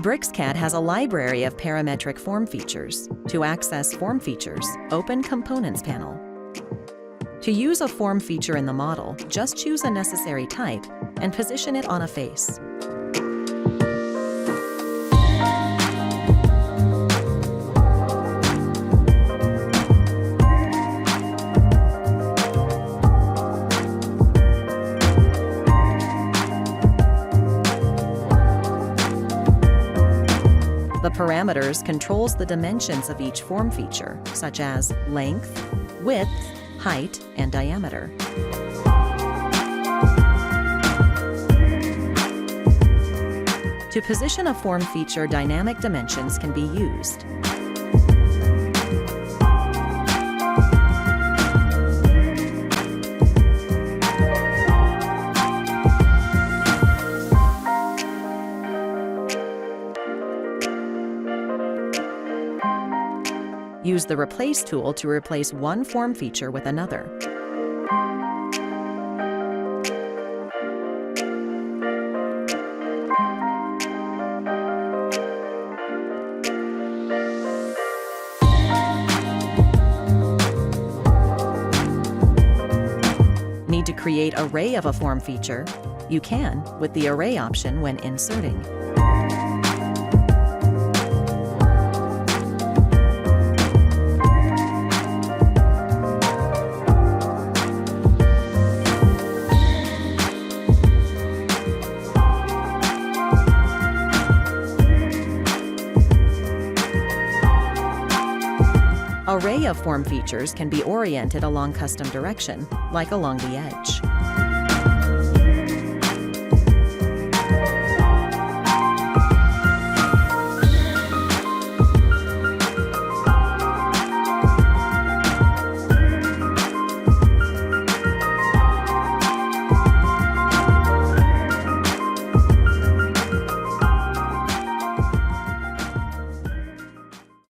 BricsCAD has a library of parametric form features. To access form features, open Components panel. To use a form feature in the model, just choose a necessary type and position it on a face. The parameters controls the dimensions of each form feature, such as length, width, height, and diameter. To position a form feature, dynamic dimensions can be used. Use the Replace tool to replace one form feature with another. Need to create an array of a form feature? You can with the Array option when inserting. Array of form features can be oriented along custom direction, like along the edge.